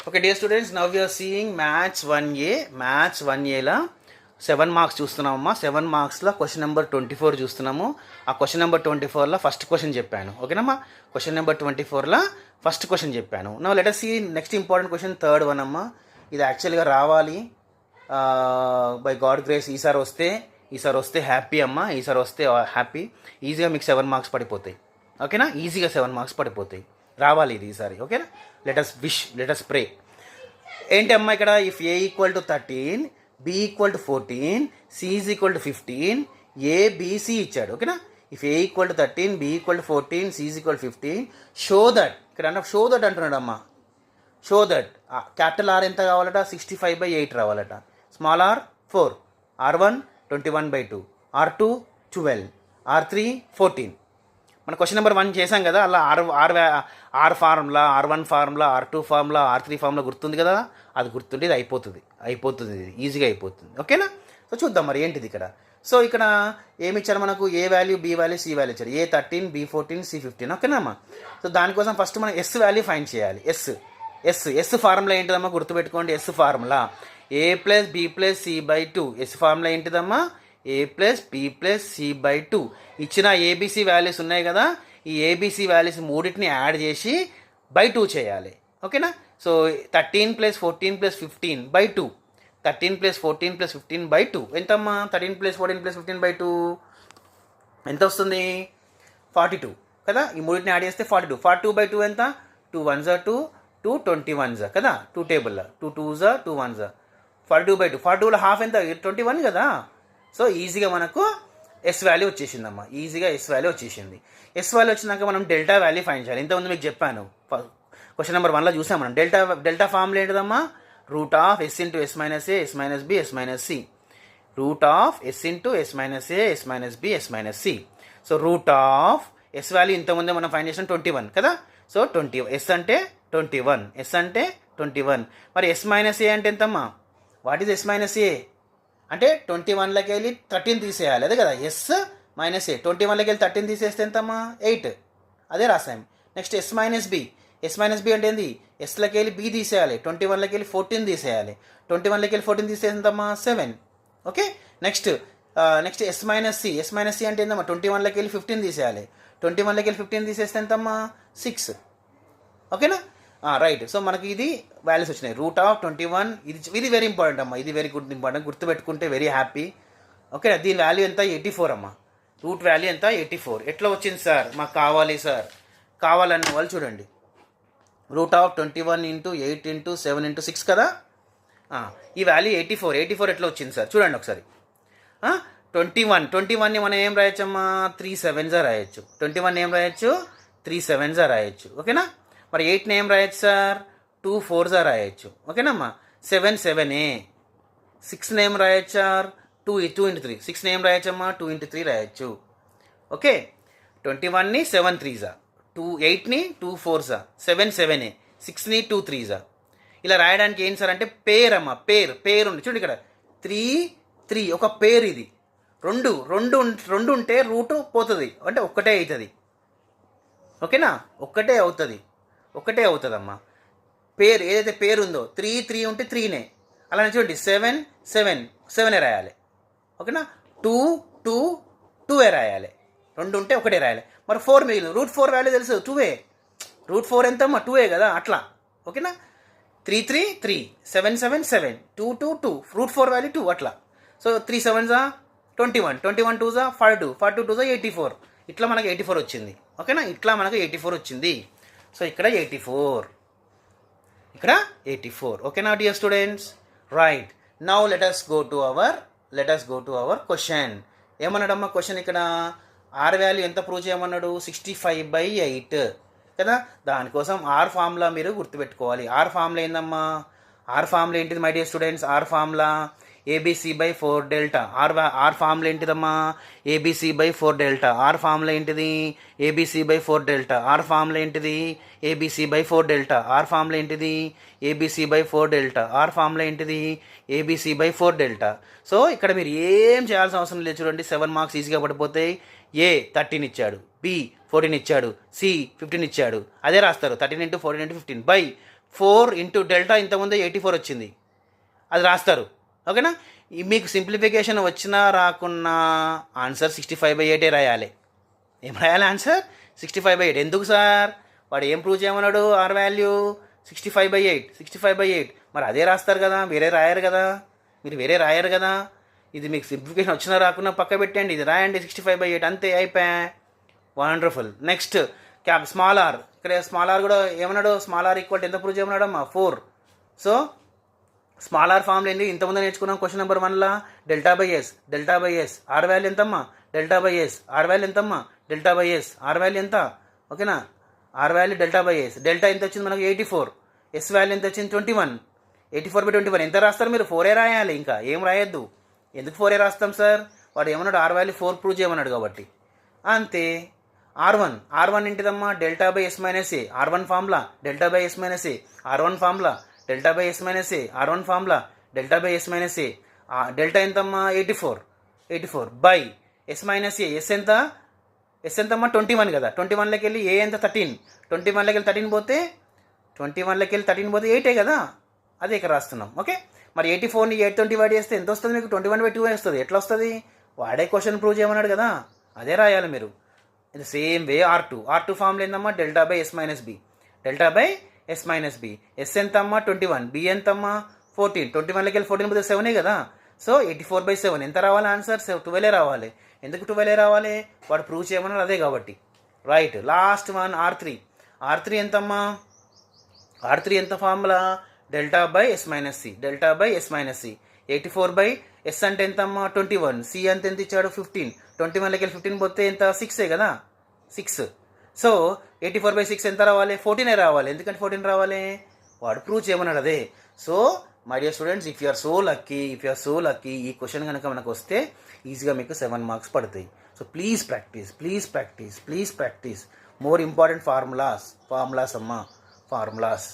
Okay, dear students, now we are seeing Maths 1A. Maths 1Aలో 7 marks చూస్తున్నామమ్మా. 7 మార్క్స్లో question number 24 చూస్తున్నాము. ఆ క్వశ్చన్ నెంబర్ 24లో ఫస్ట్ క్వశ్చన్ చెప్పాను. ఓకేనమ్మా, క్వశ్చన్ నెంబర్ 24లో ఫస్ట్ క్వశ్చన్ చెప్పాను. Now let us see next important question third one అమ్మా. ఇది యాక్చువల్గా రావాలి బై గాడ్ గ్రేస్. ఈసారి వస్తే హ్యాపీ అమ్మా. ఈసారి వస్తే హ్యాపీ. ఈజీగా మీకు 7 మార్క్స్ పడిపోతాయి. ఓకేనా, ఈజీగా 7 మార్క్స్ పడిపోతాయి. రావాలి ఇది ఈసారి. ఓకేనా, లెట్ us pray. ఏంటి అమ్మా ఇక్కడ, if a equal to 13, b equal to 14, c is equal to 15, ABC ఇచ్చాడు. ఓకేనా, if a equal to 13, b equal to 14, c is equal to 15, show that. ఇక్కడ షో దట్ అంటున్నాడు అమ్మా. షో దట్ క్యాపిటల్ ఆర్ ఎంత కావాలట, 65/8 రావాలట. Small are 4, R1 21/2, R2 12, R3 14. మన question number 1 చేసాం కదా, అలా R formula, R1 formula, R2 formula, R3 formula గుర్తుంది కదా. అది గుర్తుంటే ఇది అయిపోతుంది ఇది ఈజీగా అయిపోతుంది. ఓకేనా, సో చూద్దాం మరి ఏంటిది ఇక్కడ. సో ఇక్కడ ఏమి ఇచ్చారు మనకు, A value, B value, C value ఇచ్చారు. A13, B14, C15. ఓకేనా అమ్మా. సో దానికోసం ఫస్ట్ మనం ఎస్ వాల్యూ ఫైండ్ చేయాలి. ఎస్ ఫార్ములా ఏంటిదమ్మా, గుర్తుపెట్టుకోండి. S formula A+B+C/2. S formula ఏంటిదమ్మా, A+B+C/2. ఇచ్చిన ఏబిసి వాల్యూస్ ఉన్నాయి కదా, ఈ ఏబిసి వాల్యూస్ మూడింటిని యాడ్ చేసి బై 2 చేయాలి. ఓకేనా, సో 13 + 14 + 15/2. 13 + 14 + 15/2 ఎంతమ్మా, 13 + 14 + 15/2 ఎంత వస్తుంది, 42 కదా. ఈ మూడింటిని యాడ్ చేస్తే 42. 42/2 ఎంత, 2 1s 2, 2 21s కదా. 2 టేబుల్లో 2 2s 2 1s, 42/2. 42లో హాఫ్ ఎంత, 21 కదా. సో ఈజీగా మనకు ఎస్ వాల్యూ వచ్చేసిందమ్మా. ఎస్ వాల్యూ వచ్చినాక మనం డెల్టా వాల్యూ ఫైండ్ చేయాలి. ఇంతకుముందు మీకు చెప్పాను, క్వశ్చన్ నెంబర్ 1లో చూసాం మనం. డెల్టా ఫార్ములా ఏంటిదమ్మా, root of S × S - A, S - B, S - C. Route of S × S - A, S - B, S - C. So root of S value ఇంతకుముందే మనం ఫైండ్ చేసిన 21 కదా. సో 20, ఎస్ అంటే 21. మరి S - A అంటే ఎంతమ్మా, వాట్ ఈజ్ S - A అంటే 21లోకి వెళ్ళి 13 తీసేయాలి, అదే కదా. S - A 21లోకి వెళ్ళి 13 తీసేస్తే ఎంతమ్మా, 8. అదే రాసాం. Next S - B. S - B అంటే ఏంది, ఎస్లోకి వెళ్ళి బి తీసేయాలి. 21లోకి వెళ్ళి 14 తీసేయాలి. 21లోకి వెళ్ళి 14 తీసేస్తే ఎంతమ్మా, 7. Okay, next S - C. S - C అంటే ఏందమ్మా, 21లోకి వెళ్ళి 15 తీసేయాలి. 21లోకి వెళ్ళి 15 తీసేస్తే ఎంతమ్మా, 6. ఓకేనా, రైట్. సో మనకి ఇది వాల్యూస్ వచ్చినాయి. Root of 21. ఇది వెరీ ఇంపార్టెంట్ అమ్మా. ఇది వెరీ గుడ్ ఇంపార్టెంట్, గుర్తుపెట్టుకుంటే వెరీ హ్యాపీ. ఓకే, దీని వాల్యూ ఎంత, 84 అమ్మా. రూట్ వాల్యూ ఎంత, 84. ఎట్లా వచ్చింది సార్, మాకు కావాలి సార్. కావాలన్న వాళ్ళు చూడండి, రూట్ ఆఫ్ 21 × 8 × 7 × 6 కదా. ఈ వాల్యూ 84 ఎట్లా వచ్చింది సార్, చూడండి ఒకసారి. 21ని మనం ఏం రాయొచ్చమ్మా, 3 7s రాయొచ్చు. 21 ఏం రాయొచ్చు, 3 7s రాయొచ్చు. ఓకేనా, మరి 8ని ఏం రాయొచ్చు సార్, 2 4s రాయొచ్చు. ఓకేనమ్మా, 7 7a. 6ని ఏం రాయొచ్చు సార్, 2 × 3. 6ని ఏం రాయొచ్చమ్మా, 2 × 3 రాయొచ్చు. ఓకే, 21ని 7 3s, 8ని 2 4s, 7 7a. 6ని 2 3s. ఇలా రాయడానికి ఏంటి సార్ అంటే పేర్ అమ్మా, పేరు ఉంది చూడండి ఇక్కడ. 3 3 ఒక పేరు. ఇది రెండు ఉంటే రూట్ పోతుంది అంటే ఒక్కటే అవుతుంది. ఓకేనా, ఒక్కటే అవుతుందమ్మా. పేరు ఏదైతే పేరు ఉందో, 3 3 ఉంటే 3నే. అలానే చూడండి, 7 7 రాయాలి. ఓకేనా, 2 2 2 రాయాలి. 2 ఉంటే ఒకటే రాయాలి. మరి 4 మిగిలింది. రూట్ 4 వాల్యూ తెలుసు, 2a. రూట్ 4 ఎంతమ్మా, 2a కదా. అట్లా ఓకేనా, 3 3 3, 7 7 7, 2 2 2, రూట్ 4 వాల్యూ 2 అట్లా. So 3 7s 21, 21 2s 42, 42 2s 84. ఇట్లా మనకు 84 వచ్చింది. ఓకేనా, ఇట్లా మనకు 84 వచ్చింది. సో ఇక్కడ 84. ఓకేనా dear students, right. Now let us go to our question. ఏమన్నాడమ్మా క్వశ్చన్ ఇక్కడ, ఆర్ వాల్యూ ఎంత ప్రూవ్ చేయమన్నాడు, 65/8 కదా. దానికోసం ఆర్ ఫార్ములా మీరు గుర్తుపెట్టుకోవాలి. ఆర్ ఫార్ములా ఏందమ్మా, ఆర్ ఫార్ములా ఏంటిది my dear students, R formula ABC/4 delta. R formula ఏంటిదమ్మా, ABC/4 డెల్టా. ఆర్ ఫార్ములా ఏంటిది, ABC/4 డెల్టా. ఆర్ ఫార్ములా ఏంటిది, ABC/4 డెల్టా. ఆర్ ఫార్ములా ఏంటిది, ABC/4 డెల్టా. ఆర్ ఫార్ములా ఏంటిది, ABC/4 delta. So ఇక్కడ మీరు ఏం చేయాల్సిన అవసరం లేదు. చూడండి, 7 మార్క్స్ ఈజీగా పడిపోతాయి. ఏ 13 ఇచ్చాడు, బి 14 ఇచ్చాడు, సి 15 ఇచ్చాడు. అదే రాస్తారు, 13 × 14 × 15 4 ఇంటూ డెల్టా ఇంతకుముందే 84 వచ్చింది, అది రాస్తారు. ఓకేనా? మీకు సింప్లిఫికేషన్ వచ్చినా రాకున్నా ఆన్సర్ 65/8 రాయాలి. ఏం రాయాలి ఆన్సర్? 65/8. ఎందుకు సార్? వాడు ఏం ప్రూవ్ చేయమన్నాడు? Are value 65/8. 65/8 మరి అదే రాస్తారు కదా, వేరే రాయరు కదా, మీరు వేరే రాయరు కదా. ఇది మీకు సింప్లిఫికేషన్ వచ్చినా రాకున్నా పక్క పెట్టండి, ఇది రాయండి 65/8, అంతే, అయిపోయా. వండర్ఫుల్. Next small R. ఇక్కడ స్మాల్ ఆర్ కూడా ఏమన్నాడు? స్మాల్ ఆర్ ఈక్వల్ ఎంత ప్రూవ్ చేయమన్నాడమ్మా? 4. సో స్మాల్ ఆర్ ఫామ్లో ఏంటి? ఇంతకుముందు నేర్చుకున్నాం క్వశ్చన్ నెంబర్ 1లా delta by S R value ఎంతమ్మా? Delta by S R value ఎంతమ్మా? Delta by S R value ఎంత? ఓకేనా? R value delta by S. Delta ఎంత వచ్చింది మనకు? 84. ఎస్ వాల్యూ ఎంత వచ్చింది? 21. 84/21 ఎంత రాస్తారు మీరు? 4 రాయాలి, ఇంకా ఏం రాయొద్దు. ఎందుకు 4 రాస్తాం సార్? వాడు ఏమన్నాడు? ఆర్ వాల్యూ 4 ప్రూవ్ చేయమన్నాడు కాబట్టి అంతే. ఆర్1 ఏంటిదమ్మా? Delta by yes minus A. R one formula delta by yes minus A. R one formula delta by yes minus A. R one formula delta by yes minus A. Delta ఎంతమ్మా? 84 by yes minus A. S ఎంత? S ఎంతమ్మా? 21 కదా. 21లోకి వెళ్ళి ఏ ఎంత? 13. 21లోకి వెళ్ళి 13 పోతే 21లోకి వెళ్ళి 13 పోతే 8 కదా. అదే ఇక్కడ రాస్తున్నాం. ఓకే, మరి 84ని 8తో డివైడ్ చేస్తే ఎంత వస్తుంది మీకు? 21/2 వస్తుంది. ఎట్లా వస్తుంది? వాడే క్వశ్చన్ ప్రూవ్ చేయమన్నాడు కదా, అదే రాయాలి మీరు. ఇది సేమ్ వే ఆర్2 ఫార్ములా ఏందమ్మా? Delta by yes minus b. Delta by yes minus b. S ఎంతమ్మా? 21. బి ఎంతమ్మా? 14. 21లోకి వెళ్ళి 14 పోతే 7 కదా. సో 84/7 ఎంత రావాలి ఆన్సర్? 12 రావాలి. ఎందుకు 12 రావాలి? వాడు ప్రూవ్ చేయమన్నాడు అదే కాబట్టి. రైట్. లాస్ట్ వన్ ఆర్3 ఎంతమ్మా? ఆర్3 ఎంత formula? Delta by yes minus C. Delta by yes minus C. 84/ఎస్ అంటే ఎంతమ్మా? 21. సి అంత ఎంత ఇచ్చాడు? 15. 21లోకి వెళ్ళి 15 పోతే ఎంత? 6 కదా. 6. సో 84/6 ఎంత రావాలి? 14 రావాలి. ఎందుకంటే 14 రావాలి? వాడు ప్రూవ్ చేయమన్నాడు అదే. So my dear students, if you are so lucky ఈ క్వశ్చన్ కనుక మనకు వస్తే ఈజీగా మీకు 7 మార్క్స్ పడతాయి. So please practise. More important formulas అమ్మా, ఫార్ములాస్.